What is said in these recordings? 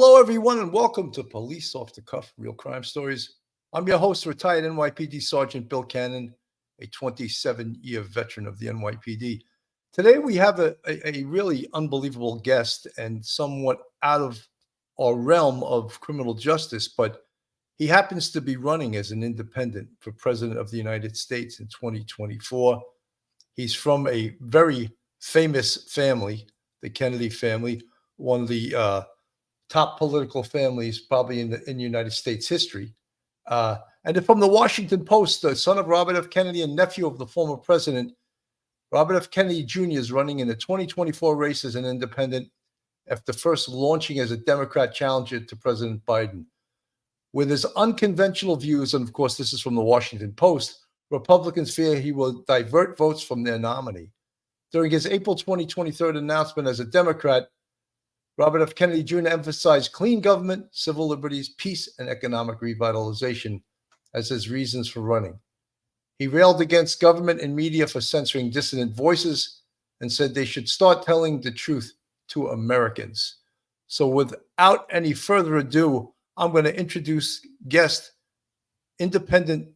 Hello, everyone, and welcome to Police Off the Cuff, Real Crime Stories. I'm your host, retired NYPD Sergeant Bill Cannon, a 27-year veteran of the NYPD. Today, we have a really unbelievable guest and somewhat out of our realm of criminal justice, but he happens to be running as an independent for President of the United States in 2024. He's from a very famous family, the Kennedy family, one of the top political families probably in United States history. And from the Washington Post, the son of Robert F. Kennedy and nephew of the former president, Robert F. Kennedy Jr. is running in the 2024 race as an independent after first launching as a Democrat challenger to President Biden. With his unconventional views, and of course this is from the Washington Post, Republicans fear he will divert votes from their nominee. During his April 2023 announcement as a Democrat, Robert F. Kennedy Jr. emphasized clean government, civil liberties, peace, and economic revitalization as his reasons for running. He railed against government and media for censoring dissident voices and said they should start telling the truth to Americans. So without any further ado, I'm going to introduce guest, independent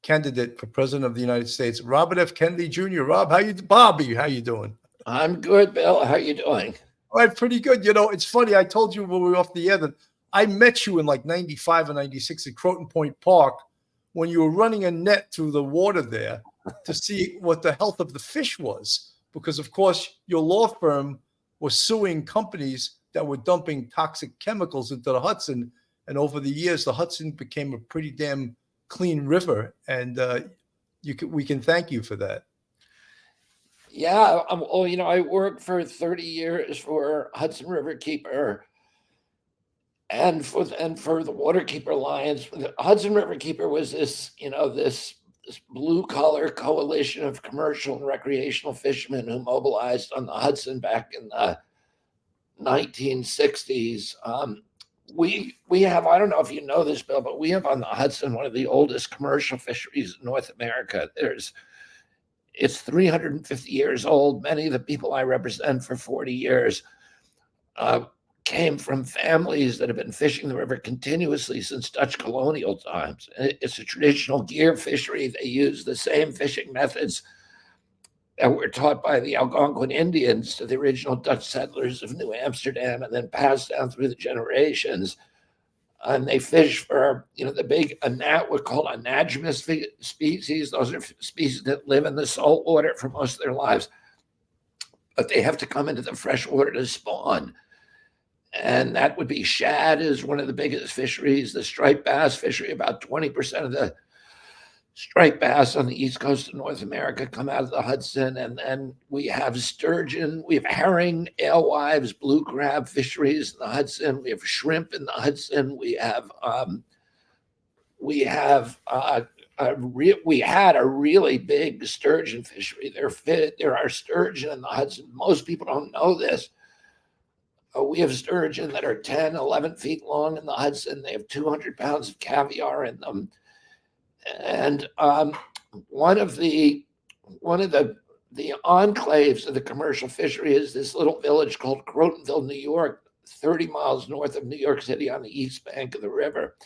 candidate for President of the United States, Robert F. Kennedy Jr. Bobby, how you doing? I'm good, Bill. How you doing? All right, pretty good. You know, it's funny. I told you when we were off the air that I met you in like 95 or 96 at Croton Point Park when you were running a net through the water there to see what the health of the fish was. Because, of course, your law firm was suing companies that were dumping toxic chemicals into the Hudson. And over the years, the Hudson became a pretty damn clean river. And we can thank you for that. Yeah, well, you know, I worked for 30 years for Hudson RiverKeeper and for the Waterkeeper Alliance. The Hudson RiverKeeper was this blue-collar coalition of commercial and recreational fishermen who mobilized on the Hudson back in the 1960s. We have, I don't know if you know this, Bill, but we have on the Hudson one of the oldest commercial fisheries in North America. It's 350 years old. Many of the people I represent for 40 years came from families that have been fishing the river continuously since Dutch colonial times. It's a traditional gear fishery. They use the same fishing methods that were taught by the Algonquin Indians to the original Dutch settlers of New Amsterdam and then passed down through the generations. And they fish for, the big, what called anadromous species. Those are species that live in the salt water for most of their lives, but they have to come into the fresh water to spawn. And that would be shad is one of the biggest fisheries. The striped bass fishery, about 20% of the striped bass on the east coast of North America come out of the Hudson. And then we have sturgeon, we have herring, alewives, blue crab fisheries in the Hudson. We have shrimp in the Hudson. We had a really big sturgeon fishery. There are sturgeon in the Hudson. Most people don't know this. We have sturgeon that are 10, 11 feet long in the Hudson. They have 200 pounds of caviar in them. And one of the enclaves of the commercial fishery is this little village called Crotonville, New York, 30 miles north of New York City on the east bank of the river.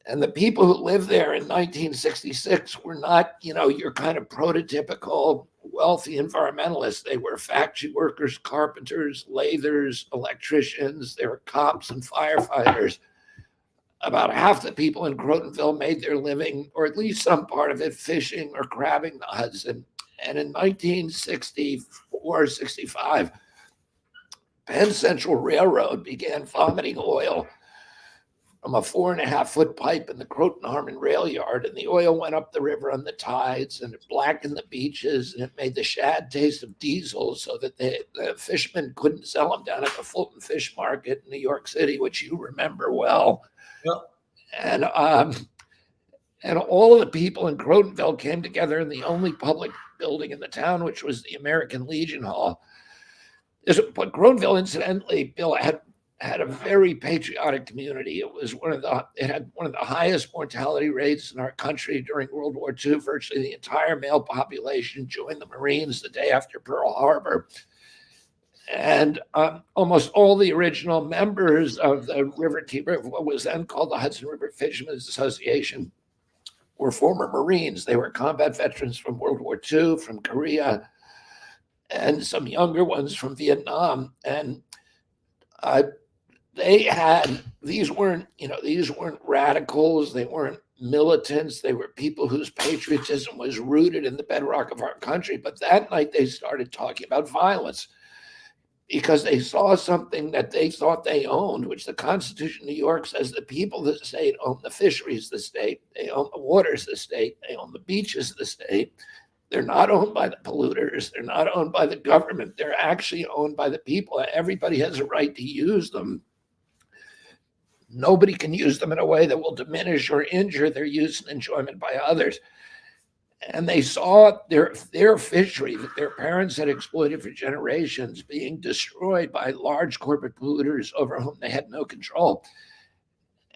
And the people who lived there in 1966 were not, your kind of prototypical wealthy environmentalists. They were factory workers, carpenters, lathers, electricians. They were cops and firefighters. About half the people in Crotonville made their living, or at least some part of it, fishing or crabbing the Hudson. And in 1964, 65, Penn Central Railroad began vomiting oil from a 4.5-foot pipe in the Croton Harmon rail yard. And the oil went up the river on the tides and it blackened the beaches and it made the shad taste of diesel so that the fishermen couldn't sell them down at the Fulton Fish Market in New York City, which you remember well. And all of the people in Crotonville came together in the only public building in the town, which was the American Legion Hall. But Crotonville, incidentally, Bill, had a very patriotic community. It had one of the highest mortality rates in our country during World War II. Virtually the entire male population joined the Marines the day after Pearl Harbor. And almost all the original members of the RiverKeeper, what was then called the Hudson River Fishermen's Association, were former Marines. They were combat veterans from World War II, from Korea, and some younger ones from Vietnam. And these weren't radicals. They weren't militants. They were people whose patriotism was rooted in the bedrock of our country. But that night they started talking about violence because they saw something that they thought they owned, which the Constitution of New York says the people of the state own the fisheries of the state, they own the waters of the state, they own the beaches of the state. They're not owned by the polluters. They're not owned by the government. They're actually owned by the people. Everybody has a right to use them. Nobody can use them in a way that will diminish or injure their use and enjoyment by others. And they saw their fishery that their parents had exploited for generations being destroyed by large corporate polluters over whom they had no control.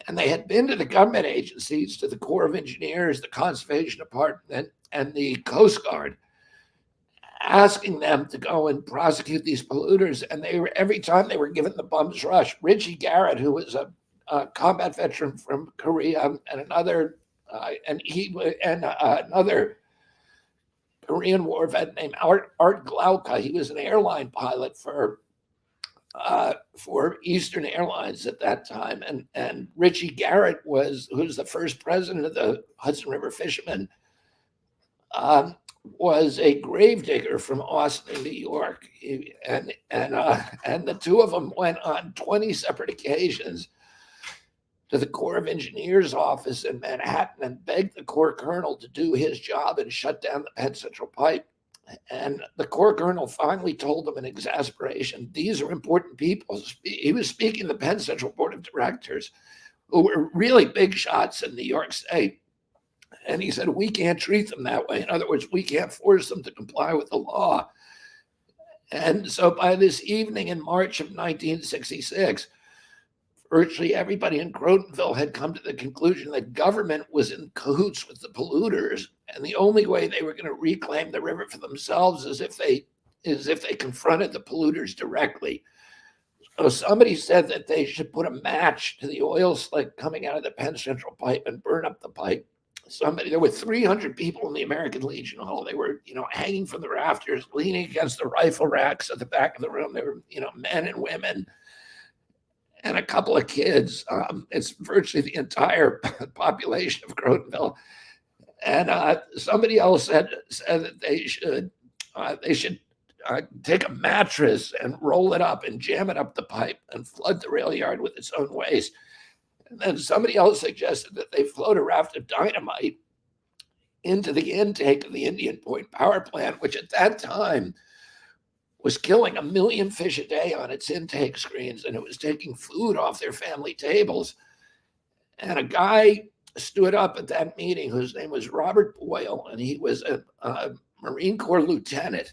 And they had been to the government agencies, to the Corps of Engineers, the Conservation Department, and the Coast Guard, asking them to go and prosecute these polluters. And every time they were given the bum's rush. Richie Garrett, who was a combat veteran from Korea, and another Korean War vet named Art Glauca. He was an airline pilot for Eastern Airlines at that time. And Richie Garrett who's the first president of the Hudson River Fishermen, was a gravedigger from Austin, New York. And the two of them went on 20 separate occasions to the Corps of Engineers office in Manhattan and begged the Corps Colonel to do his job and shut down the Penn Central Pipe. And the Corps Colonel finally told them in exasperation, these are important people. He was speaking to the Penn Central Board of Directors, who were really big shots in New York State. And he said, we can't treat them that way. In other words, we can't force them to comply with the law. And so by this evening in March of 1966, virtually everybody in Crotonville had come to the conclusion that government was in cahoots with the polluters, and the only way they were going to reclaim the river for themselves is if they confronted the polluters directly. So somebody said that they should put a match to the oil slick coming out of the Penn Central Pipe and burn up the pipe. There were 300 people in the American Legion Hall. They were, hanging from the rafters, leaning against the rifle racks at the back of the room. They were, men and women, and a couple of kids. It's virtually the entire population of Crotonville. And somebody else said that they should take a mattress and roll it up and jam it up the pipe and flood the rail yard with its own waste. And then somebody else suggested that they float a raft of dynamite into the intake of the Indian Point power plant, which at that time was killing 1 million fish a day on its intake screens, and it was taking food off their family tables. And a guy stood up at that meeting whose name was Robert Boyle, and he was a Marine Corps lieutenant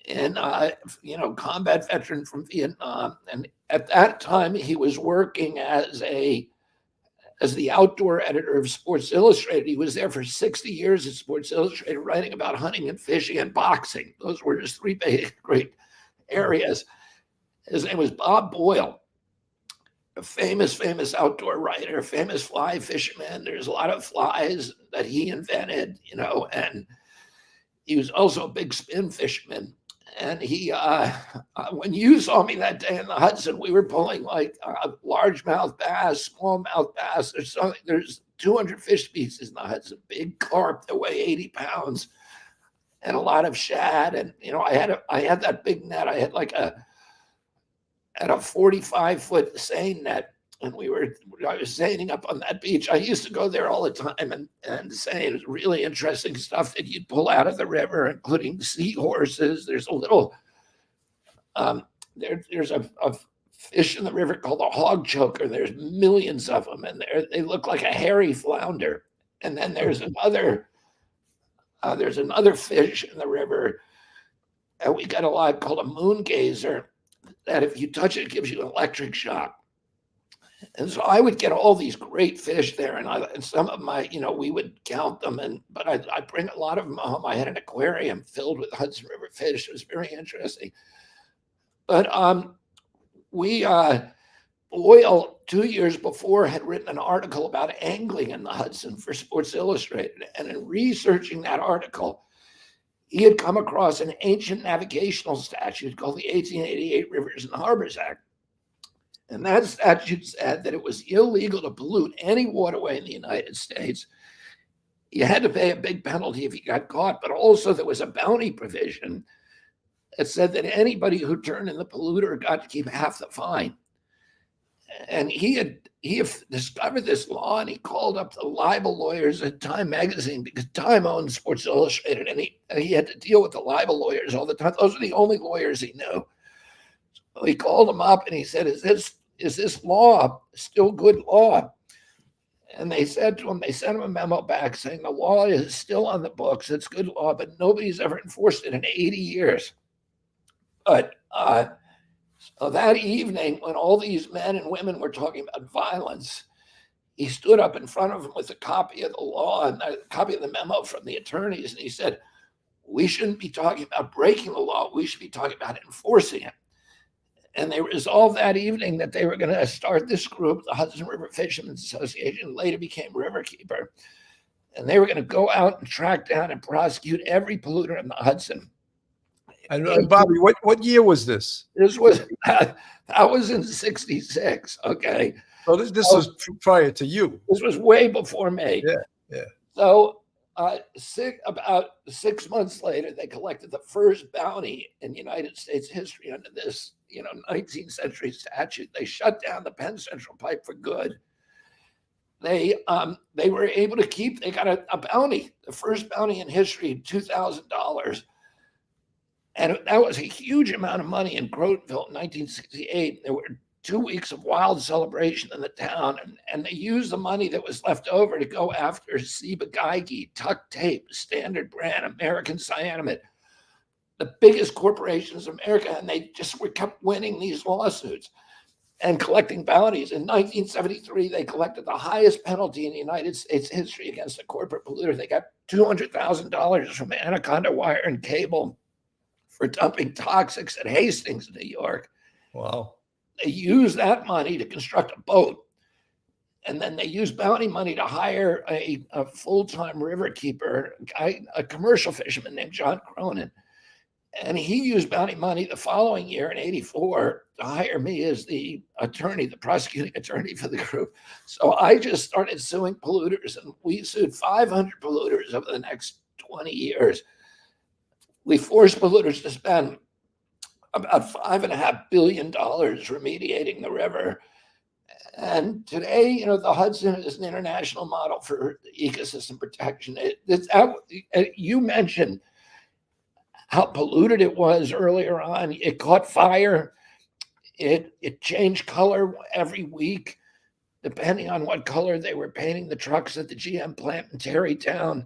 and combat veteran from Vietnam. And at that time, he was working as the outdoor editor of Sports Illustrated. He was there for 60 years at Sports Illustrated, writing about hunting and fishing and boxing. Those were his three great areas. His name was Bob Boyle, a famous outdoor writer, famous fly fisherman. There's a lot of flies that he invented, and he was also a big spin fisherman. And he, when you saw me that day in the Hudson, we were pulling like largemouth bass, smallmouth bass. There's 200 fish species in the Hudson, big carp that weigh 80 pounds, and a lot of shad. And I had that big net. I had a 45-foot seine net, and I was seining up on that beach. I used to go there all the time and seine. It was really interesting stuff that you'd pull out of the river, including seahorses. There's a little, there's a fish in the river called a hog choker. There's millions of them, and they look like a hairy flounder. And then there's another fish in the river, and we got a lot called a moon gazer, that if you touch it, it gives you an electric shock. And so I would get all these great fish there, and some of them, we would count them, but I'd bring a lot of them home. I had an aquarium filled with Hudson River fish. It was very interesting. But we Boyle, 2 years before, had written an article about angling in the Hudson for Sports Illustrated. And in researching that article, he had come across an ancient navigational statute called the 1888 Rivers and Harbors Act. And that statute said that it was illegal to pollute any waterway in the United States. You had to pay a big penalty if you got caught, but also there was a bounty provision that said that anybody who turned in the polluter got to keep half the fine. And he had discovered this law, and he called up the libel lawyers at Time magazine, because Time owned Sports Illustrated, and he had to deal with the libel lawyers all the time. Those are the only lawyers he knew. So he called them up and he said, is this law still good law? And they said to him, they sent him a memo back saying the law is still on the books, it's good law, but nobody's ever enforced it in 80 years. But so that evening, when all these men and women were talking about violence, he stood up in front of them with a copy of the law and a copy of the memo from the attorneys, and he said, we shouldn't be talking about breaking the law, we should be talking about enforcing it. And they resolved that evening that they were going to start this group, the Hudson River Fishermen's Association, later became RiverKeeper. And they were going to go out and track down and prosecute every polluter in the Hudson. And Bobby, what year was this? This was that was in '66. Okay, so this was prior to you. This was way before me. Yeah. So about 6 months later, they collected the first bounty in United States history under this 19th century statute. They shut down the Penn Central Pipe for good. They were able to keep. They got a bounty, the first bounty in history, $2,000. And that was a huge amount of money in Crotonville in 1968. There were 2 weeks of wild celebration in the town, and they used the money that was left over to go after Ciba-Geigy, Tuck Tape, Standard Brand, American Cyanamid, the biggest corporations in America, and they just kept winning these lawsuits and collecting bounties. In 1973, they collected the highest penalty in the United States history against a corporate polluter. They got $200,000 from Anaconda Wire and Cable for dumping toxics at Hastings, New York. Wow. They used that money to construct a boat. And then they used bounty money to hire a full-time RiverKeeper, a commercial fisherman named John Cronin. And he used bounty money the following year in '84 to hire me as the attorney, the prosecuting attorney for the group. So I just started suing polluters, and we sued 500 polluters over the next 20 years. We forced polluters to spend about $5.5 billion remediating the river. And today, the Hudson is an international model for ecosystem protection. You mentioned how polluted it was earlier on. It caught fire. It changed color every week, depending on what color they were painting the trucks at the GM plant in Terrytown.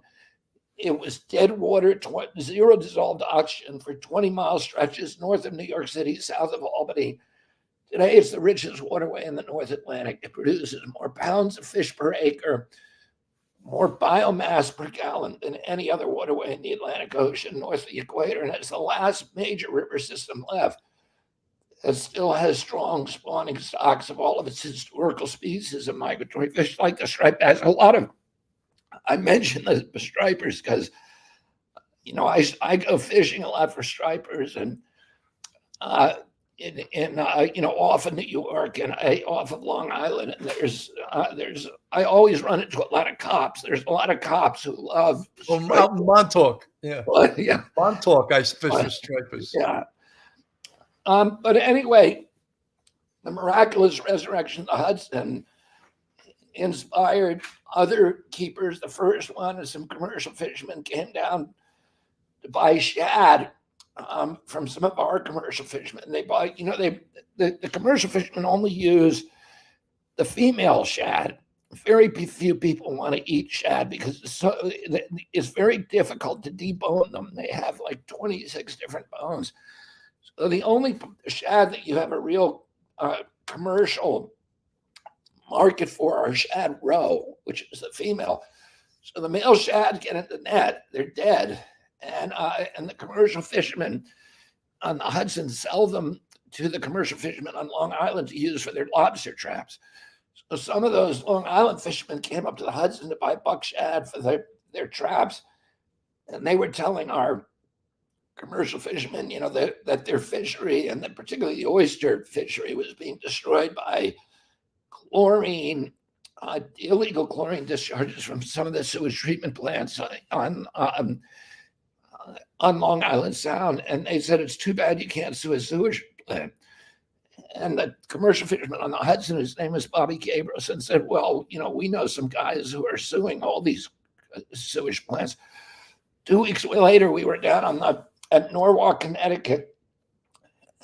It was dead water, zero dissolved oxygen for 20-mile stretches north of New York City, south of Albany. Today, it's the richest waterway in the North Atlantic. It produces more pounds of fish per acre, more biomass per gallon than any other waterway in the Atlantic Ocean north of the equator. And it's the last major river system left that still has strong spawning stocks of all of its historical species of migratory fish, like the striped bass. I mention the stripers because, I go fishing a lot for stripers, and off of New York and off of Long Island, and I always run into a lot of cops. There's a lot of cops who love out in Montauk. Yeah. Yeah. Montauk, I fish for stripers. Yeah. But anyway, the miraculous resurrection of the Hudson inspired other keepers. The first one is some commercial fishermen came down to buy shad from some of our commercial fishermen. They buy, the commercial fishermen only use the female shad. Very few people want to eat shad because it's very difficult to debone them. They have like 26 different bones. So the only shad that you have a real commercial market for are shad roe, which is the female. So the male shad get in the net, they're dead. And the commercial fishermen on the Hudson sell them to the commercial fishermen on Long Island to use for their lobster traps. So some of those Long Island fishermen came up to the Hudson to buy buck shad for their traps, and they were telling our commercial fishermen, that their fishery, and that particularly the oyster fishery, was being destroyed by chlorine, illegal chlorine discharges from some of the sewage treatment plants on Long Island Sound. And they said, it's too bad you can't sue a sewage plant. And the commercial fisherman on the Hudson, his name was Bobby Cabros, said, well, we know some guys who are suing all these sewage plants. 2 weeks later, we were down at Norwalk, Connecticut.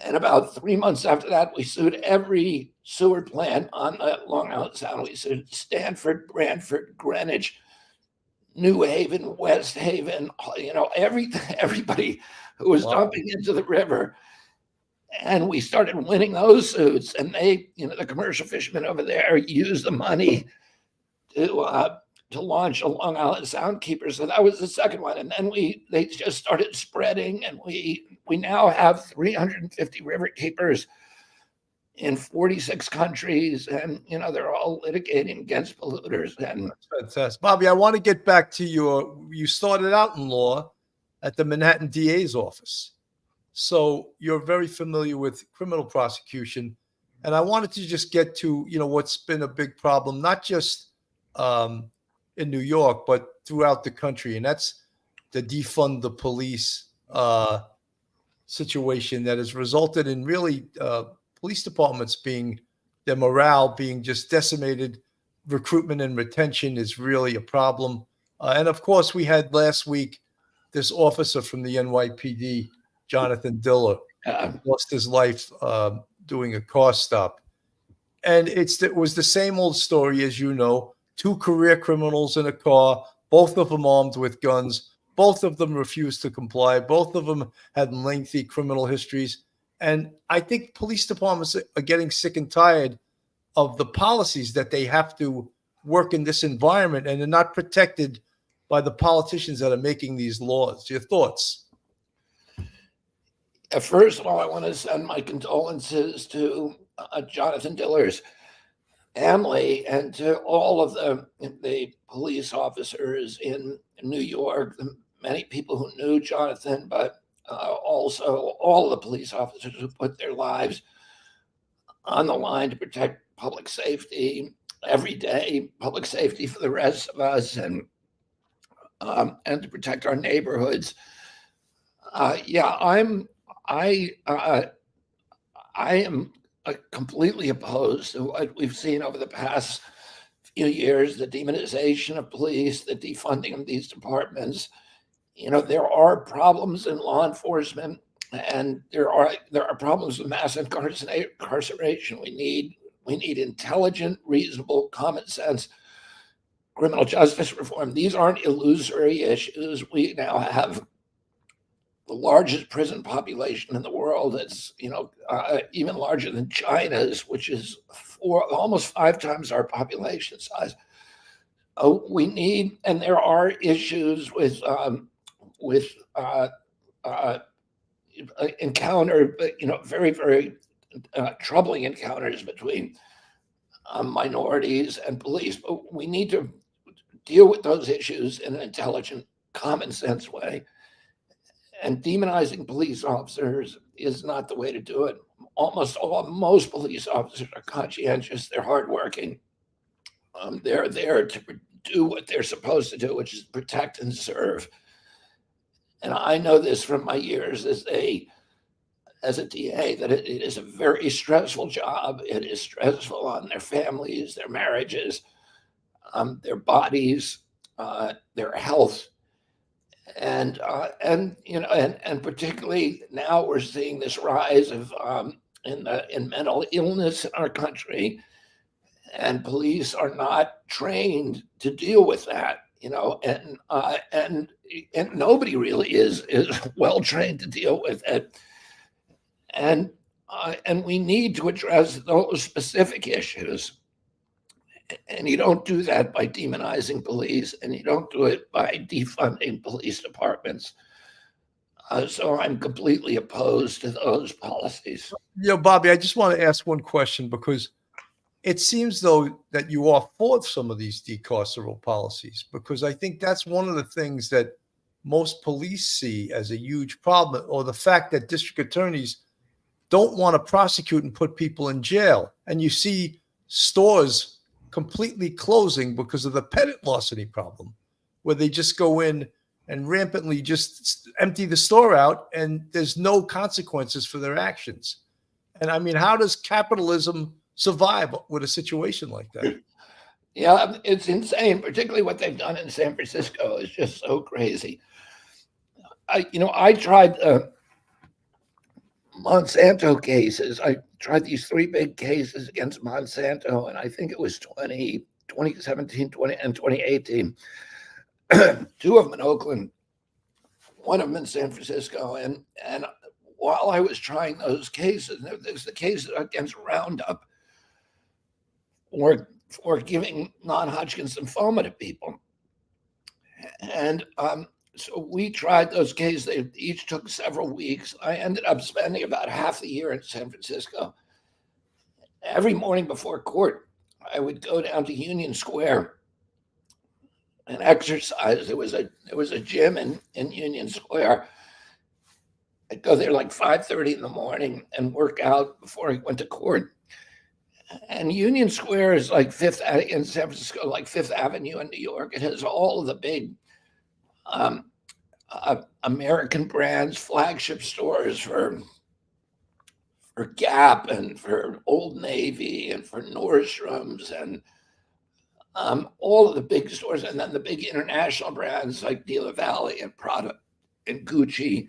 And about 3 months after that, we sued every sewer plant on the Long Island Sound. We sued Stanford, Brantford, Greenwich, New Haven, West Haven, everybody who was dumping into the river. And we started winning those suits. And they, the commercial fishermen over there used the money to launch a Long Island Sound Keeper. So that was the second one. And then they just started spreading, and we now have 350 RiverKeepers in 46 countries, and they're all litigating against polluters. And that's fantastic. Bobby, I want to get back to you started out in law at the Manhattan DA's office. So you're very familiar with criminal prosecution. And I wanted to just get to, what's been a big problem, not just in New York, but throughout the country. And that's the defund the police situation that has resulted in really police departments their morale being just decimated. Recruitment and retention is really a problem. And of course, we had last week this officer from the NYPD, Jonathan Diller, lost his life doing a car stop. And it was the same old story, as you know, 2 career criminals in a car, both of them armed with guns. Both of them refused to comply. Both of them had lengthy criminal histories. And I think police departments are getting sick and tired of the policies that they have to work in this environment, and they're not protected by the politicians that are making these laws. Your thoughts? First of all, I want to send my condolences to Jonathan Diller's family and to all of the police officers in New York, the many people who knew Jonathan, but also all of the police officers who put their lives on the line to protect public safety every day, public safety for the rest of us, and to protect our neighborhoods. I am completely opposed to what we've seen over the past few years, the demonization of police, the defunding of these departments. There are problems in law enforcement, and there are problems with mass incarceration. We need intelligent, reasonable, common sense criminal justice reform. These aren't illusory issues. We now have the largest prison population in the world. It's even larger than China's, which is almost 5 times our population size. And there are issues with very, very troubling encounters between minorities and police. But we need to deal with those issues in an intelligent, common sense way. And demonizing police officers is not the way to do it. Most police officers are conscientious. They're hardworking. They're there to do what they're supposed to do, which is protect and serve. And I know this from my years as a DA, that it is a very stressful job. It is stressful on their families, their marriages, their bodies, their health. And particularly now we're seeing this rise of in mental illness in our country, and police are not trained to deal with that, and nobody really is well trained to deal with it, and we need to address those specific issues. And you don't do that by demonizing police, and you don't do it by defunding police departments. So I'm completely opposed to those policies. Bobby, I just want to ask one question because it seems though that you are for some of these decarceral policies, because I think that's one of the things that most police see as a huge problem, or the fact that district attorneys don't want to prosecute and put people in jail. And you see stores completely closing because of the pet larceny problem, where they just go in and rampantly just empty the store out and there's no consequences for their actions. And I mean, how does capitalism survive with a situation like that? Yeah, it's insane, particularly what they've done in San Francisco is just so crazy. I tried Monsanto cases. I tried these 3 big cases against Monsanto, and I think it was 2017, 20, and 2018. 2 of them in Oakland, 1 of them in San Francisco. And while I was trying those cases, there's the cases against Roundup for giving non-Hodgkin's lymphoma to people. And so we tried those cases. They each took several weeks. I ended up spending about half the year in San Francisco. Every morning before court, I would go down to Union Square and exercise. There was a gym in Union Square. I'd go there like 5:30 in the morning and work out before I went to court. And Union Square is like in San Francisco, like Fifth Avenue in New York. It has all of the big American brands, flagship stores for Gap and for Old Navy and for Nordstrom's and all of the big stores, and then the big international brands like Dealer Valley and Prada and Gucci.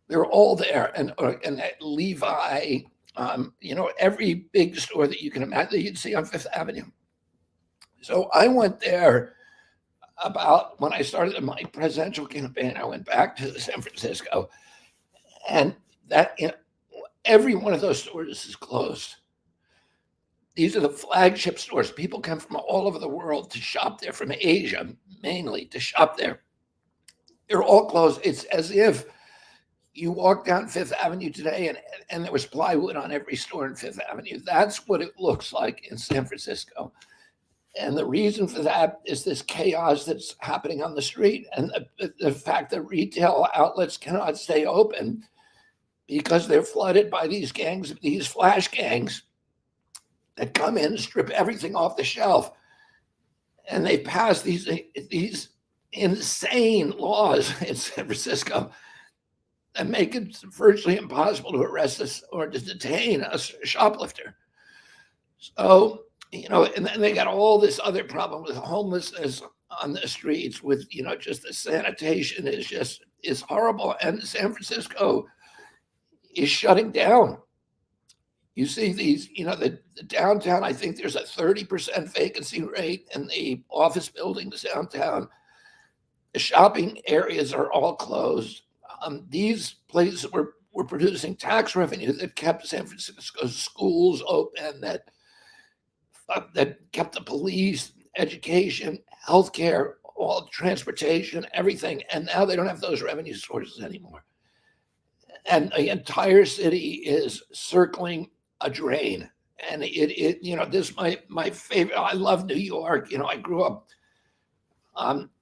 They're all there, and Levi. Every big store that you can imagine that you'd see on Fifth Avenue. So I went there about when I started my presidential campaign. I went back to San Francisco, and every one of those stores is closed. These are the flagship stores. People come from all over the world to shop there, from Asia mainly to shop there. They're all closed. It's as if you walk down Fifth Avenue today and there was plywood on every store in Fifth Avenue. That's what it looks like in San Francisco. And the reason for that is this chaos that's happening on the street, and the fact that retail outlets cannot stay open because they're flooded by these gangs, these flash gangs that come in and strip everything off the shelf. And they pass these insane laws in San Francisco that make it virtually impossible to arrest us or to detain a shoplifter. So, and then they got all this other problem with homelessness on the streets, with, just the sanitation is horrible. And San Francisco is shutting down. You see these, the downtown, I think there's a 30% vacancy rate in the office buildings downtown. The shopping areas are all closed. These places were producing tax revenue that kept San Francisco's schools open, that kept the police, education, healthcare, all transportation, everything. And now they don't have those revenue sources anymore. And the entire city is circling a drain. And this is my favorite. I love New York. I grew up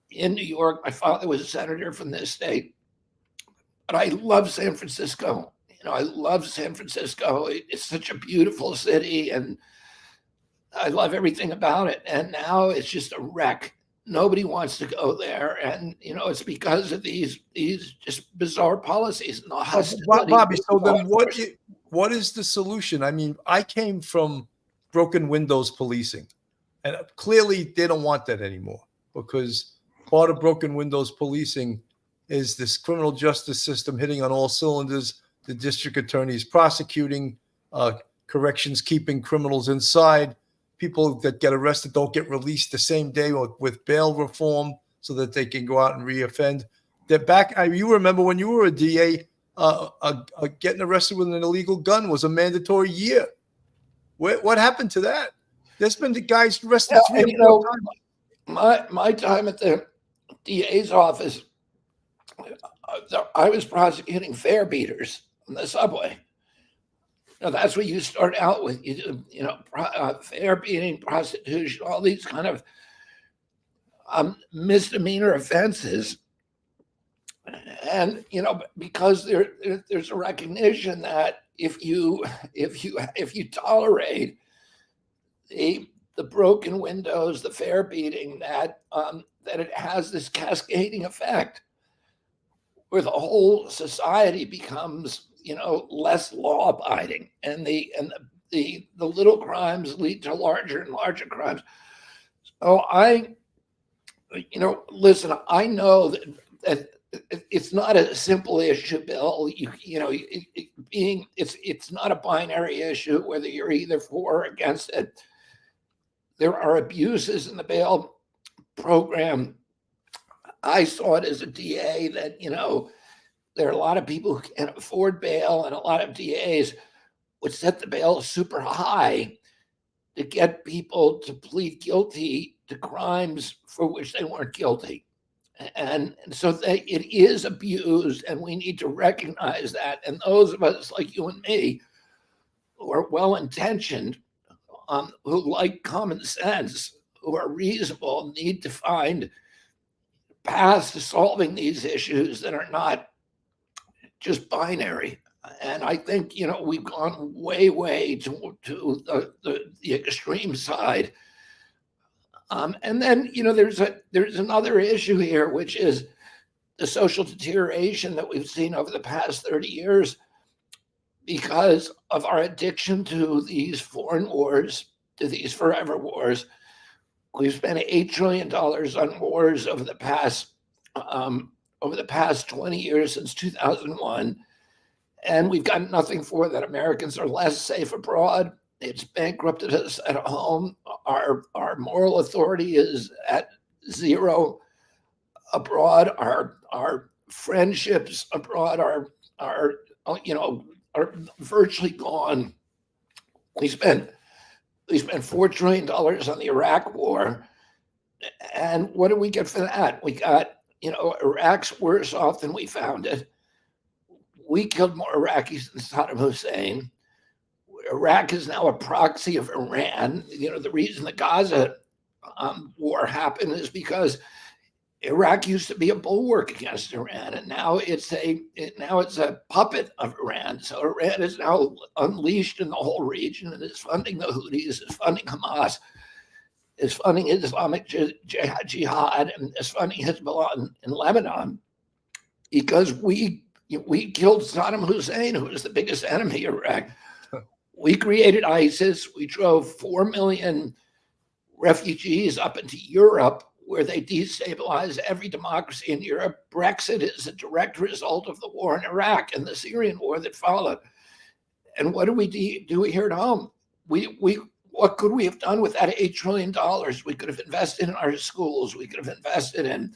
in New York. My father was a senator from this state. But I love San Francisco. I love San Francisco. It's such a beautiful city, and I love everything about it. And now it's just a wreck. Nobody wants to go there, and it's because of these just bizarre policies. And Bobby, so then what is the solution? I mean, I came from broken windows policing, and clearly they don't want that anymore, because part of broken windows policing is this criminal justice system hitting on all cylinders, the district attorneys prosecuting, corrections keeping criminals inside, people that get arrested don't get released the same day with bail reform so that they can go out and reoffend. You remember when you were a DA, getting arrested with an illegal gun was a mandatory year. What happened to that? There's been the guys arrested 3 or 4 times. My time at the DA's office, I was prosecuting fare beaters on the subway. That's what you start out with. Fare beating, prostitution, all these kind of misdemeanor offenses. And because there's a recognition that if you tolerate the broken windows, the fare beating, that it has this cascading effect where the whole society becomes less law abiding, and the little crimes lead to larger and larger crimes. So listen, I know that it's not a simple issue, Bill. It's not a binary issue whether you're either for or against it. There are abuses in the bail program. I saw it as a DA that there are a lot of people who can't afford bail, and a lot of DAs would set the bail super high to get people to plead guilty to crimes for which they weren't guilty. And so it is abused, and we need to recognize that. And those of us like you and me who are well-intentioned, who like common sense, who are reasonable, need to find paths to solving these issues that are not just binary. And I think we've gone way to the extreme side. And then there's another issue here, which is the social deterioration that we've seen over the past 30 years because of our addiction to these foreign wars, to these forever wars. We've spent $8 trillion on wars over the past 20 years since 2001, and we've gotten nothing for that. Americans are less safe abroad. It's bankrupted us at home. Our moral authority is at zero abroad. Our friendships abroad are virtually gone. We spent $4 trillion on the Iraq War, and what did we get for that? We got Iraq's worse off than we found it. We killed more Iraqis than Saddam Hussein. Iraq is now a proxy of Iran. The reason the Gaza war happened is because Iraq used to be a bulwark against Iran, and now it's a puppet of Iran. So Iran is now unleashed in the whole region and is funding the Houthis, is funding Hamas, is funding Islamic Jihad, and is funding Hezbollah in Lebanon, because we killed Saddam Hussein, who was the biggest enemy of Iraq. We created ISIS. We drove 4 million refugees up into Europe, where they destabilized every democracy in Europe. Brexit is a direct result of the war in Iraq and the Syrian war that followed. And what do we do here at home? What could we have done with that $8 trillion? We could have invested in our schools. We could have invested in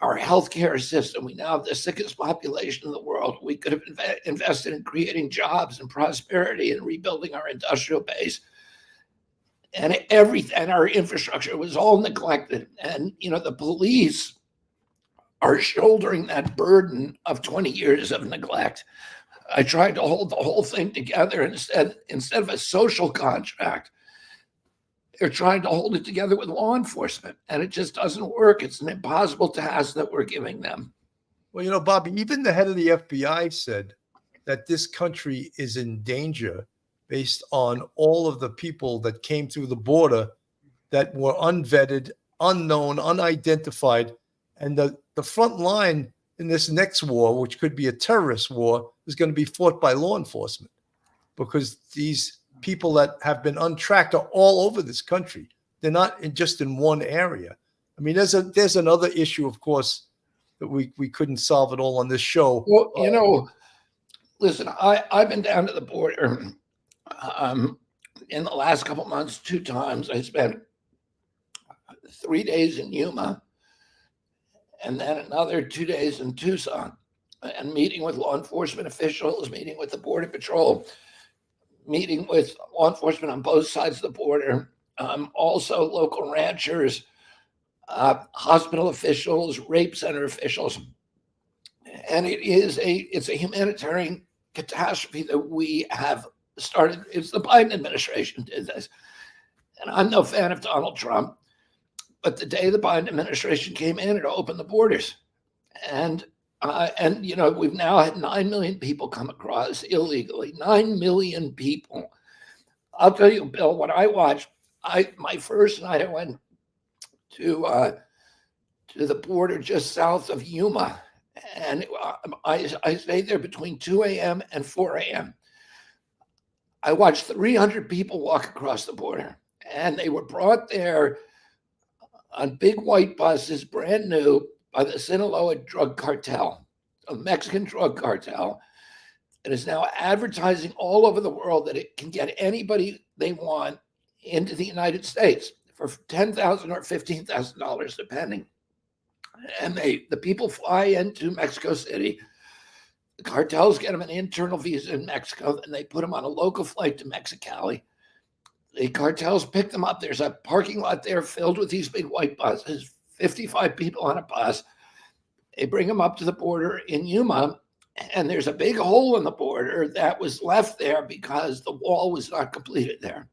our healthcare system. We now have the sickest population in the world. We could have invested in creating jobs and prosperity and rebuilding our industrial base. And our infrastructure was all neglected. And, the police are shouldering that burden of 20 years of neglect. I tried to hold the whole thing together, instead of a social contract, they're trying to hold it together with law enforcement, and it just doesn't work. It's an impossible task that we're giving them. Well, Bobby, even the head of the FBI said that this country is in danger based on all of the people that came through the border that were unvetted, unknown, unidentified. And the front line in this next war, which could be a terrorist war, is going to be fought by law enforcement, because these people that have been untracked are all over this country. They're not just in one area. I mean, there's another issue, of course, that we couldn't solve it all on this show. Well, listen, I've been down to the border in the last couple months 2 times. I spent 3 days in Yuma and then another 2 days in Tucson, and meeting with law enforcement officials, meeting with the Border Patrol, meeting with law enforcement on both sides of the border, also local ranchers, hospital officials, rape center officials. And it's a humanitarian catastrophe that we have started. It's the Biden administration did this. And I'm no fan of Donald Trump, but the day the Biden administration came in, it opened the borders. And we've now had 9 million people come across illegally. 9 million people. I'll tell you, Bill, when I watched, my first night I went to the border just south of Yuma, and I stayed there between 2 a.m. and 4 a.m. I watched 300 people walk across the border, and they were brought there on big white buses, brand new, by the Sinaloa drug cartel, a Mexican drug cartel. It is now advertising all over the world that it can get anybody they want into the United States for $10,000 or $15,000, depending. And the people fly into Mexico City. The cartels get them an internal visa in Mexico, and they put them on a local flight to Mexicali. The cartels pick them up. There's a parking lot there filled with these big white buses, 55 people on a bus. They bring them up to the border in Yuma, and there's a big hole in the border that was left there because the wall was not completed there.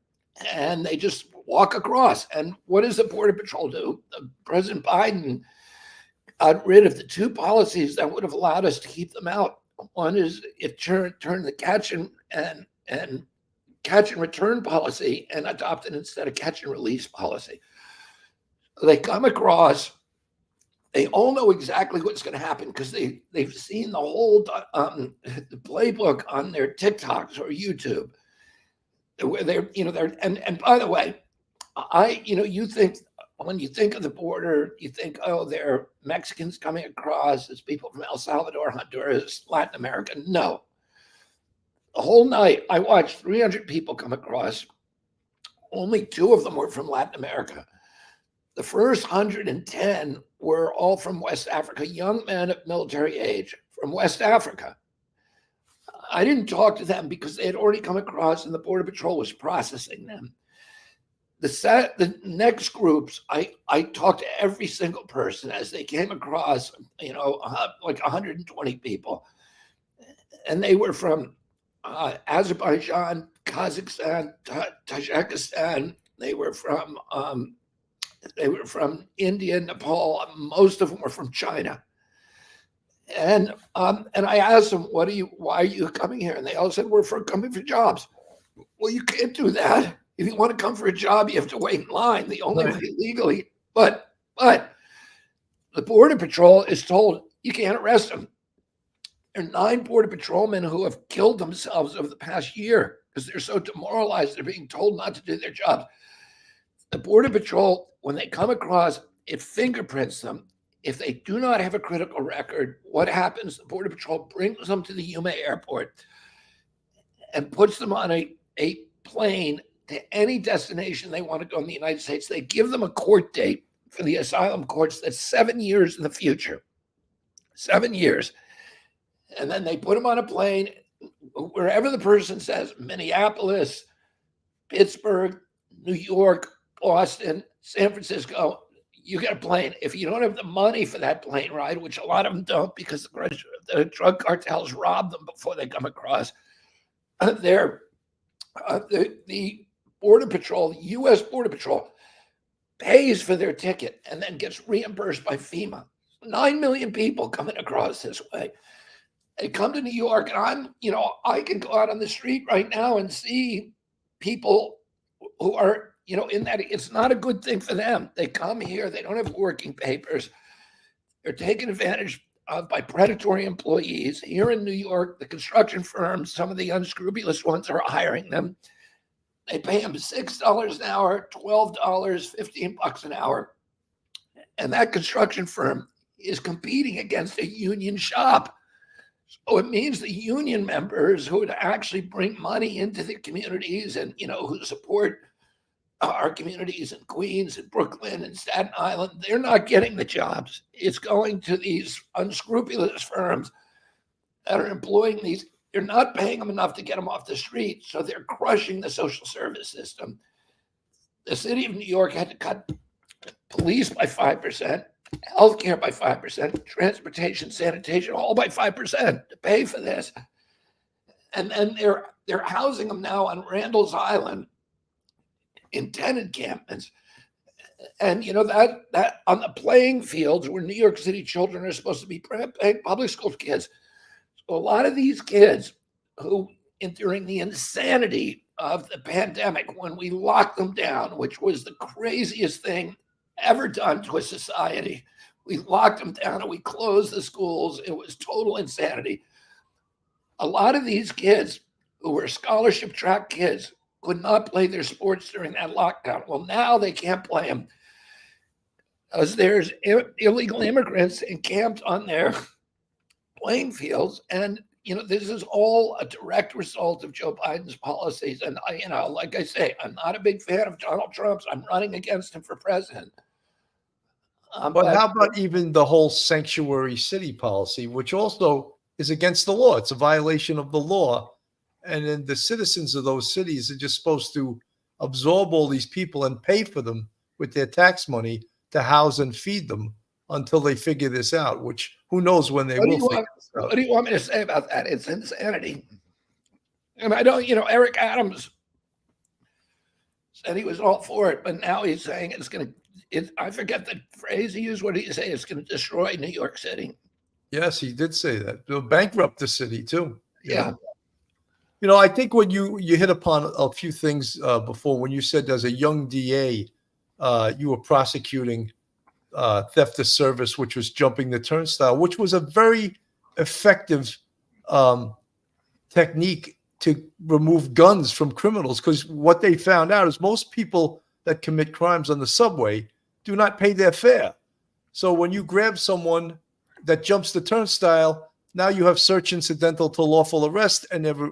And they just walk across. And what does the Border Patrol do? President Biden got rid of the two policies that would have allowed us to keep them out. One is it turned the catch and return policy and adopted instead a catch and release policy. They come across, they all know exactly what's going to happen because they've seen the whole the playbook on their TikToks or YouTube. Where and by the way, you think when you think of the border, you think, oh, there are Mexicans coming across, there's people from El Salvador, Honduras, Latin America. No. The whole night, I watched 300 people come across. Only 2 of them were from Latin America. The first 110 were all from West Africa, young men of military age from West Africa. I didn't talk to them because they had already come across and the Border Patrol was processing them. The next groups, I talked to every single person as they came across, like 120 people. And they were from Azerbaijan, Kazakhstan, Tajikistan. They were from India, Nepal. Most of them were from China. And I asked them, why are you coming here? And they all said, we're coming for jobs. Well, you can't do that. If you want to come for a job, you have to wait in line. The only way legally, but the Border Patrol is told you can't arrest them. There are 9 Border Patrolmen who have killed themselves over the past year because they're so demoralized. They're being told not to do their jobs. The Border Patrol, when they come across, it fingerprints them. If they do not have a critical record, what happens? The Border Patrol brings them to the Yuma airport and puts them on a plane to any destination they want to go in the United States. They give them a court date for the asylum courts that's 7 years in the future. 7 years. And then they put them on a plane wherever the person says, Minneapolis, Pittsburgh, New York, Boston, San Francisco, you get a plane. If you don't have the money for that plane ride, which a lot of them don't because the drug cartels rob them before they come across, the Border Patrol, the U.S. Border Patrol, pays for their ticket and then gets reimbursed by FEMA. 9 million people coming across this way. They come to New York, and I can go out on the street right now and see people who are, in that. It's not a good thing for them. They come here, they don't have working papers. They're taken advantage of by predatory employees. Here in New York, the construction firms, some of the unscrupulous ones are hiring them. They pay them $6 an hour, $12, $15 an hour. And that construction firm is competing against a union shop. So it means the union members who would actually bring money into the communities and, who support our communities in Queens and Brooklyn and Staten Island, they're not getting the jobs. It's going to these unscrupulous firms that are employing these. They're not paying them enough to get them off the street, so they're crushing the social service system. The city of New York had to cut police by 5%, healthcare by 5%, transportation, sanitation, all by 5% to pay for this. And then they're housing them now on Randall's Island in tenant encampments. And that on the playing fields where New York City children are supposed to be paying public school kids. So a lot of these kids who, during the insanity of the pandemic, when we locked them down, which was the craziest thing ever done to a society, we locked them down and we closed the schools. It was total insanity. A lot of these kids who were scholarship track kids could not play their sports during that lockdown. Well, now they can't play them because there's illegal immigrants encamped on their playing fields. And, this is all a direct result of Joe Biden's policies. And, like I say, I'm not a big fan of Donald Trump's. I'm running against him for president. But how about even the whole sanctuary city policy, which also is against the law? It's a violation of the law. And then the citizens of those cities are just supposed to absorb all these people and pay for them with their tax money to house and feed them until they figure this out, which who knows when they will figure this out. What do you want me to say about that? It's insanity. And I don't, Eric Adams said he was all for it, but now he's saying I forget the phrase he used. What did he say? It's going to destroy New York City. Yes, he did say that. It'll bankrupt the city too. Yeah. I think when you hit upon a few things before, when you said as a young DA, you were prosecuting theft of service, which was jumping the turnstile, which was a very effective technique to remove guns from criminals. Because what they found out is most people that commit crimes on the subway do not pay their fare. So when you grab someone that jumps the turnstile, now you have search incidental to lawful arrest, and they're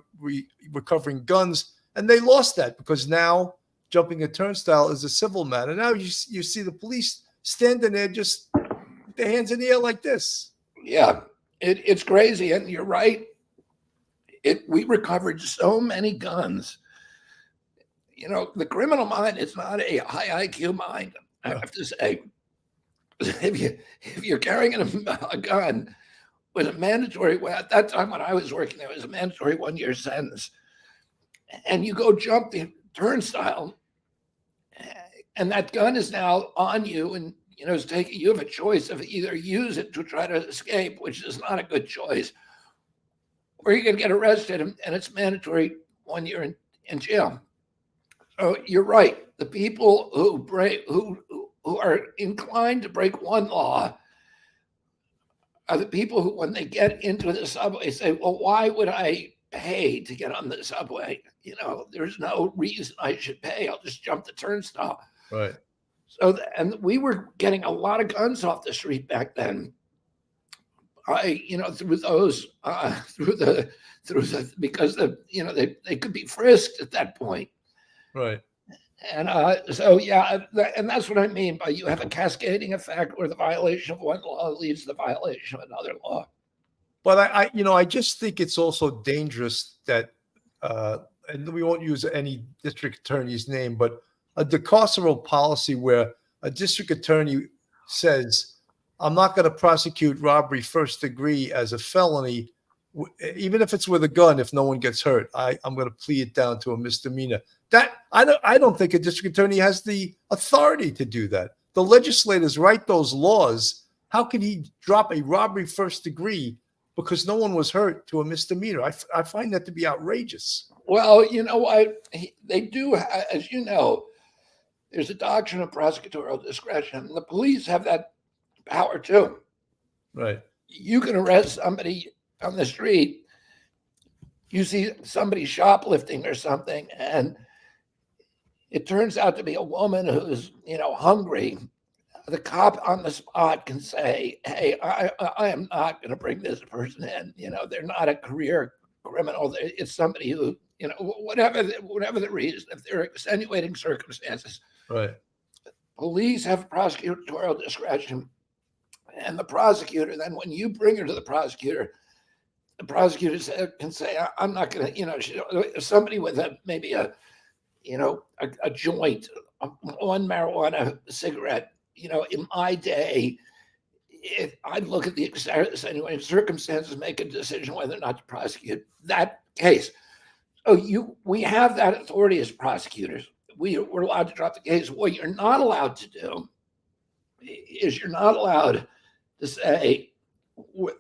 recovering guns. And they lost that because now jumping a turnstile is a civil matter. Now you see the police standing there just with their hands in the air like this. Yeah, it's crazy. And you're right. We recovered so many guns. The criminal mind is not a high IQ mind. I have to say, if you're carrying a gun with a mandatory, at that time when I was working, there was a mandatory 1-year sentence, and you go jump the turnstile, and that gun is now on you, and you have a choice of either use it to try to escape, which is not a good choice, or you're going to get arrested, and it's mandatory 1 year in jail. So you're right. The people who are inclined to break one law are the people who, when they get into the subway, say, well, why would I pay to get on the subway? There's no reason I should pay. I'll just jump the turnstile. Right. So, and we were getting a lot of guns off the street back then. Through those, because they could be frisked at that point. Right. And and that's what I mean by you have a cascading effect where the violation of one law leads to the violation of another law. But I just think it's also dangerous that, and we won't use any district attorney's name, but a decarceral policy where a district attorney says, I'm not going to prosecute robbery first degree as a felony, even if it's with a gun, if no one gets hurt. I'm going to plead it down to a misdemeanor. That I don't think a district attorney has the authority to do that. The legislators write those laws. How can he drop a robbery first degree because no one was hurt to a misdemeanor? I find that to be outrageous. Well, you know what? They do, as you know, there's a doctrine of prosecutorial discretion. The police have that power too. Right. You can arrest somebody on the street. You see somebody shoplifting or something, and it turns out to be a woman who's, hungry. The cop on the spot can say, hey, I am not going to bring this person in. They're not a career criminal. It's somebody who, whatever the reason, if there are extenuating circumstances. Right. Police have prosecutorial discretion. And the prosecutor, then when you bring her to the prosecutor can say, I'm not going to, somebody with maybe a joint, one marijuana cigarette, in my day, I'd look at the extenuating circumstances, make a decision whether or not to prosecute that case. So we have that authority as prosecutors. We're allowed to drop the case. What you're not allowed to do is you're not allowed to say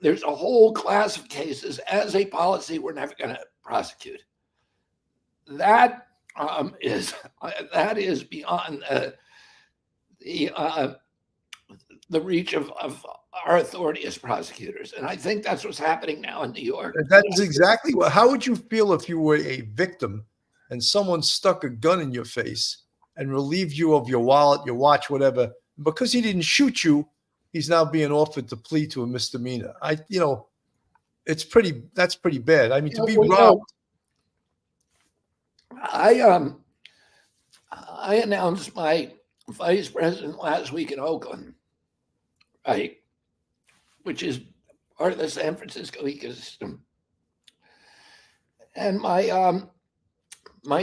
there's a whole class of cases as a policy we're never going to prosecute. That is beyond the reach of our authority as prosecutors. And I think that's what's happening now in New York. That is exactly what. How would you feel if you were a victim and someone stuck a gun in your face and relieved you of your wallet, your watch, whatever? Because he didn't shoot you, he's now being offered to plead to a misdemeanor. That's pretty bad. I mean, to be robbed. I announced my vice president last week in Oakland, right, which is part of the San Francisco ecosystem. And my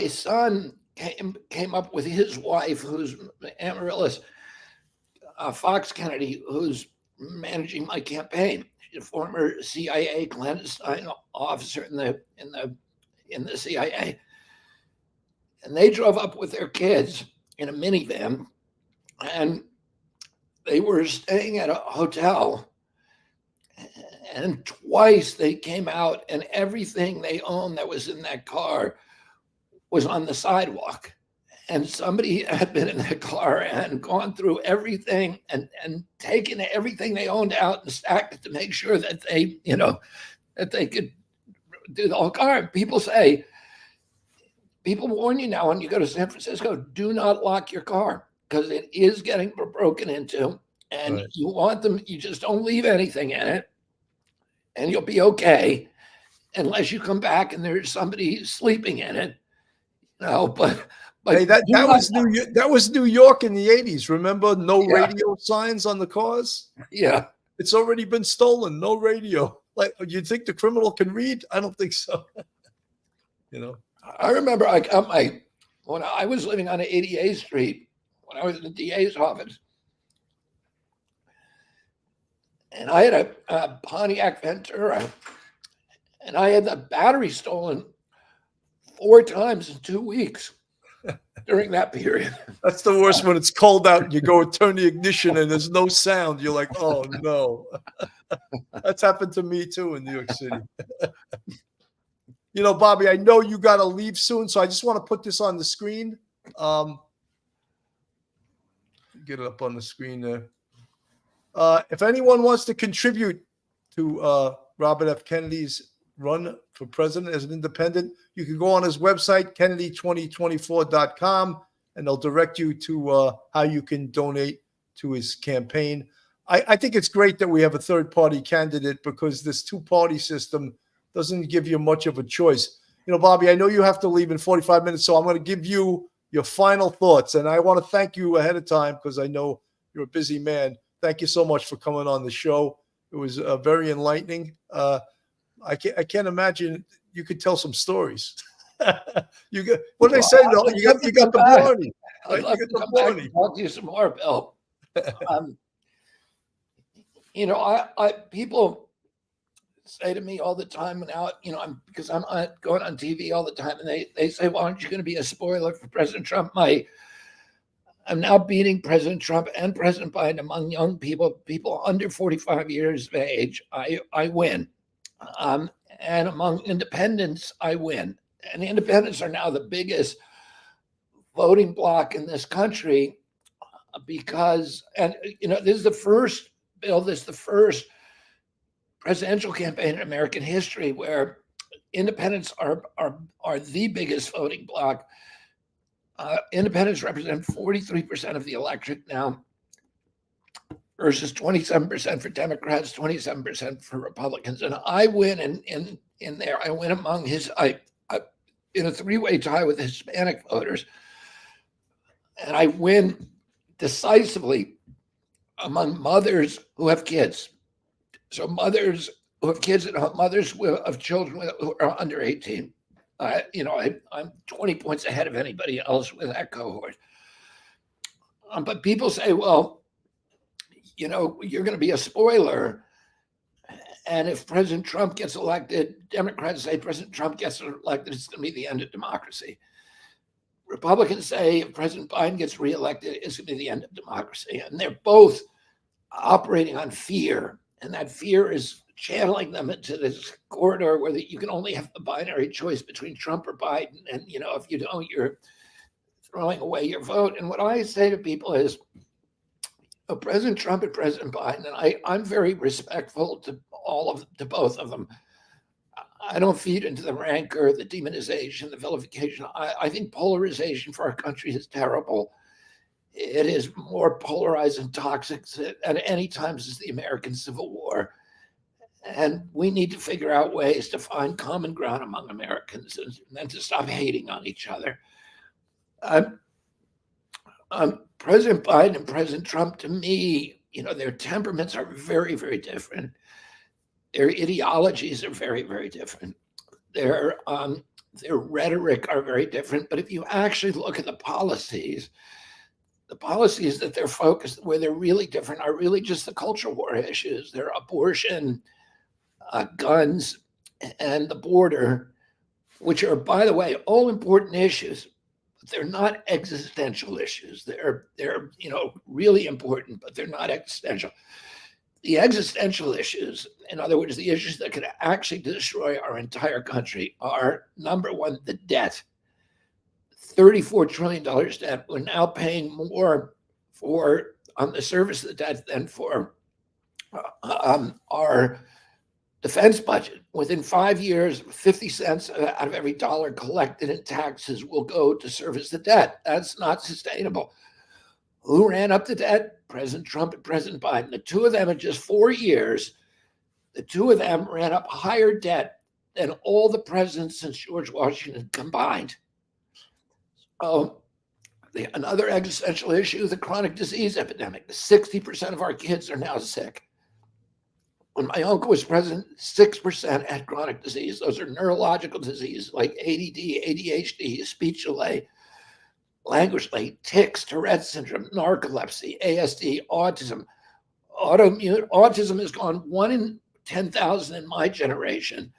son came up with his wife, who's Amaryllis Fox Kennedy, who's managing my campaign. She's a former CIA clandestine officer in the CIA. And they drove up with their kids in a minivan, and they were staying at a hotel. And twice they came out, and everything they owned that was in that car was on the sidewalk. And somebody had been in that car and gone through everything and taken everything they owned out and stacked it to make sure that they could do the whole car. People warn you now when you go to San Francisco, do not lock your car because it is getting broken into. And right. You just don't leave anything in it and you'll be okay unless you come back and there's somebody sleeping in it. But hey, that was New York in the 80s. Remember, no radio signs on the cars? Yeah. It's already been stolen. No radio. Like, you think the criminal can read? I don't think so. I remember when I was living on 88th Street, when I was in the DA's office, and I had a Pontiac Ventura, and I had the battery stolen 4 times in 2 weeks during that period. That's the worst when it's cold out and you go and turn the ignition and there's no sound. You're like, oh no. That's happened to me too in New York City. Bobby, I know you got to leave soon, so I just want to put this on the screen. Get it up on the screen there. If anyone wants to contribute to Robert F. Kennedy's run for president as an independent, you can go on his website, kennedy2024.com, and they'll direct you to how you can donate to his campaign. I think it's great that we have a third-party candidate because this two-party system doesn't give you much of a choice. Bobby, I know you have to leave in 45 minutes, so I'm going to give you your final thoughts. And I want to thank you ahead of time because I know you're a busy man. Thank you so much for coming on the show. It was very enlightening. I can't imagine you could tell some stories. What do they say? No, you got the blarney. I'd love to come back and talk to you some more, Bill. People say to me all the time now, because I'm going on TV all the time, and they say, well, aren't you going to be a spoiler for President Trump? I'm now beating President Trump and President Biden among young people under 45 years of age. I win. And among independents, I win. And the independents are now the biggest voting bloc in this country because, this is the first presidential campaign in American history where independents are the biggest voting bloc. Independents represent 43% of the electorate now versus 27% for Democrats, 27% for Republicans. And I win in there. I win among in a 3-way tie with Hispanic voters. And I win decisively among mothers who have kids. So mothers who have kids at home, mothers of children who are under 18. I'm 20 points ahead of anybody else with that cohort. But people say, well, you're going to be a spoiler. And if President Trump gets elected, Democrats say President Trump gets elected, it's going to be the end of democracy. Republicans say if President Biden gets reelected, it's going to be the end of democracy. And they're both operating on fear. And that fear is channeling them into this corridor where you can only have a binary choice between Trump or Biden. And, if you don't, you're throwing away your vote. And what I say to people is, President Trump and President Biden, and I'm very respectful to both of them. I don't feed into the rancor, the demonization, the vilification. I think polarization for our country is terrible. It is more polarized and toxic at any time since the American Civil War. And we need to figure out ways to find common ground among Americans and to stop hating on each other. President Biden and President Trump, to me, their temperaments are very, very different. Their ideologies are very, very different. Their rhetoric are very different. But if you actually look at the policies that they're focused, where they're really different, are really just the culture war issues. They're abortion, guns, and the border, which are, by the way, all important issues. But they're not existential issues. They're really important, but they're not existential. The existential issues, in other words, the issues that could actually destroy our entire country, are number one, the debt. $34 trillion debt. We're now paying more on the service of the debt than for our defense budget. Within 5 years, 50 cents out of every dollar collected in taxes will go to service the debt. That's not sustainable. Who ran up the debt? President Trump and President Biden. The two of them in just 4 years, the two of them ran up higher debt than all the presidents since George Washington combined. Another existential issue, the chronic disease epidemic. 60% of our kids are now sick. When my uncle was president, 6% had chronic disease. Those are neurological diseases like ADD, ADHD, speech delay, language delay, tics, Tourette syndrome, narcolepsy, ASD, autism. Autism has gone 1 in 10,000 in my generation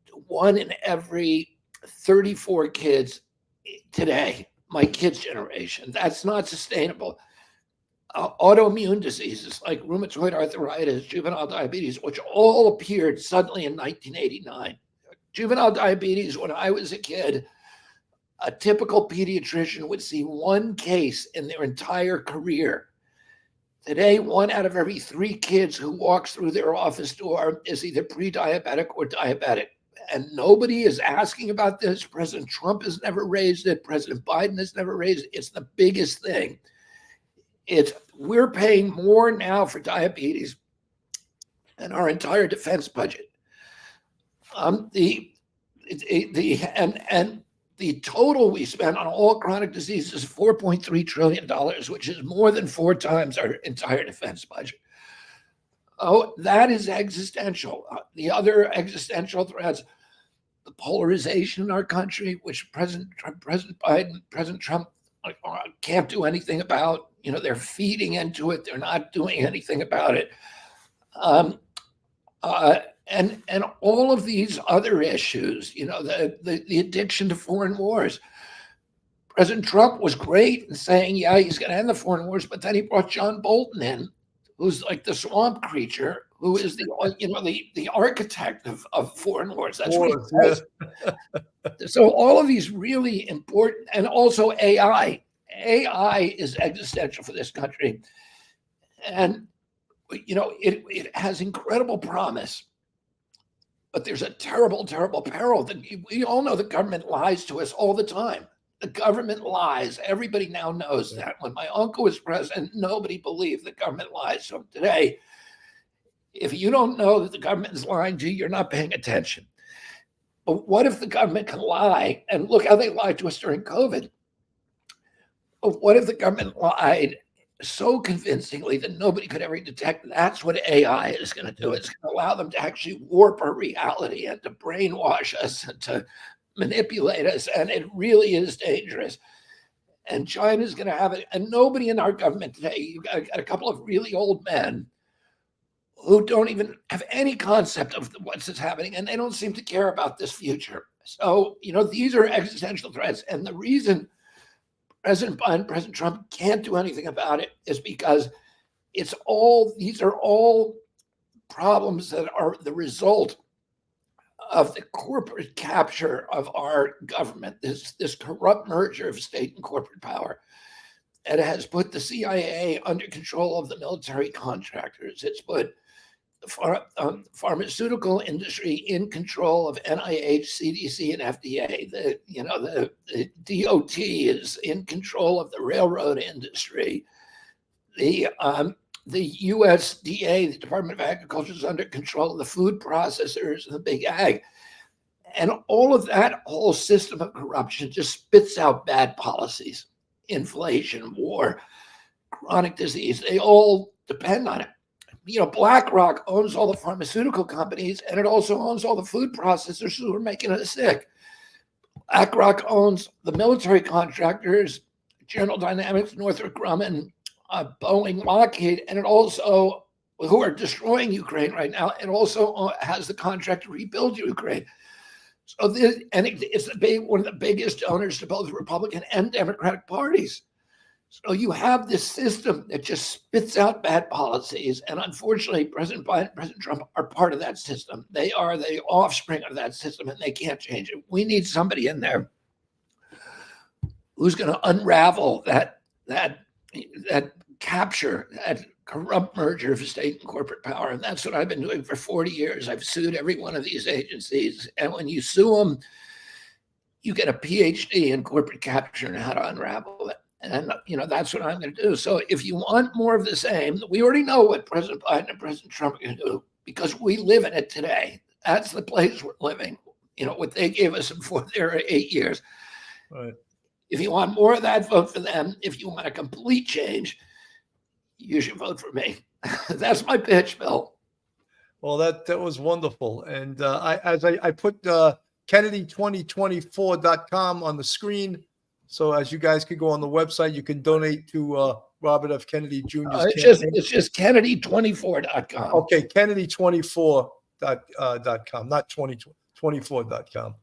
to 1 in every 34 kids today, my kids' generation. That's not sustainable. Autoimmune diseases like rheumatoid arthritis, juvenile diabetes, which all appeared suddenly in 1989. Juvenile diabetes, when I was a kid, a typical pediatrician would see 1 case in their entire career. Today, 1 out of every 3 kids who walks through their office door is either pre-diabetic or diabetic. And nobody is asking about this. President Trump has never raised it. President Biden has never raised it. It's the biggest thing. We're paying more now for diabetes than our entire defense budget. The total we spend on all chronic diseases is $4.3 trillion, which is more than 4 times our entire defense budget. That is existential. The other existential threats, the polarization in our country, which President Biden, President Trump can't do anything about. They're feeding into it. They're not doing anything about it. And all of these other issues, the addiction to foreign wars. President Trump was great in saying, yeah, he's going to end the foreign wars, but then he brought John Bolton in, who's like the swamp creature, who is the architect of foreign wars. That's what he calls. So all of these really important, and also AI. AI is existential for this country. And, it has incredible promise, but there's a terrible, terrible peril. We all know the government lies to us all the time. The government lies. Everybody now knows that. When my uncle was president, nobody believed the government lies. So today, if you don't know that the government is lying to you, you're not paying attention. But what if the government can lie? And look how they lied to us during COVID. But what if the government lied so convincingly that nobody could ever detect? That's what AI is going to do. It's going to allow them to actually warp our reality and to brainwash us and to manipulate us. And it really is dangerous. and China's going to have it. And nobody in our government today, you got a couple of really old men who don't even have any concept of what's happening, and they don't seem to care about this future. So, these are existential threats. And the reason President Biden, President Trump can't do anything about it is because these are all problems that are the result of the corporate capture of our government, this corrupt merger of state and corporate power. And it has put the CIA under control of the military contractors. It's put the pharmaceutical industry in control of NIH, CDC, and FDA. The DOT is in control of the railroad industry. The USDA, the Department of Agriculture, is under control of the food processors and the big ag. And all of that whole system of corruption just spits out bad policies. Inflation, war, chronic disease, they all depend on it. BlackRock owns all the pharmaceutical companies, and it also owns all the food processors who are making us sick. BlackRock owns the military contractors, General Dynamics, Northrop Grumman, Boeing, Lockheed, and it also, who are destroying Ukraine right now, it also has the contract to rebuild Ukraine. So it's one of the biggest donors to both Republican and Democratic parties. So you have this system that just spits out bad policies. And unfortunately, President Biden, President Trump are part of that system. They are the offspring of that system, and they can't change it. We need somebody in there who's going to unravel that capture, that corrupt merger of state and corporate power. And that's what I've been doing for 40 years. I've sued every one of these agencies. And when you sue them, you get a PhD in corporate capture and how to unravel it. And, that's what I'm going to do. So if you want more of the same, we already know what President Biden and President Trump are going to do because we live in it today. That's the place we're living. What they gave us for their 8 years. Right. If you want more of that, vote for them. If you want a complete change, you should vote for me. That's my pitch, Bill. Well, that was wonderful. And I put Kennedy2024.com on the screen. So as you guys could go on the website, you can donate to Robert F. Kennedy Jr.'s campaign. It's just Kennedy24.com. Okay, Kennedy24.com, not 2024.com.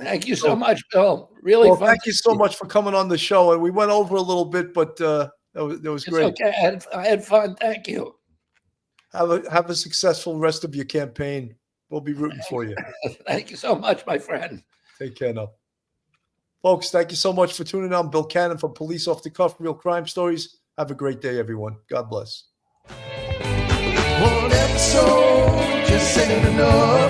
Thank you so much, Bill. Really fun. Thank you so much for coming on the show. And we went over a little bit, but that was great. Okay, I had fun. Thank you. Have a successful rest of your campaign. We'll be rooting for you. Thank you so much, my friend. Take care now. Folks, thank you so much for tuning in. I'm Bill Cannon from Police Off the Cuff, Real Crime Stories. Have a great day, everyone. God bless. One episode just ain't enough.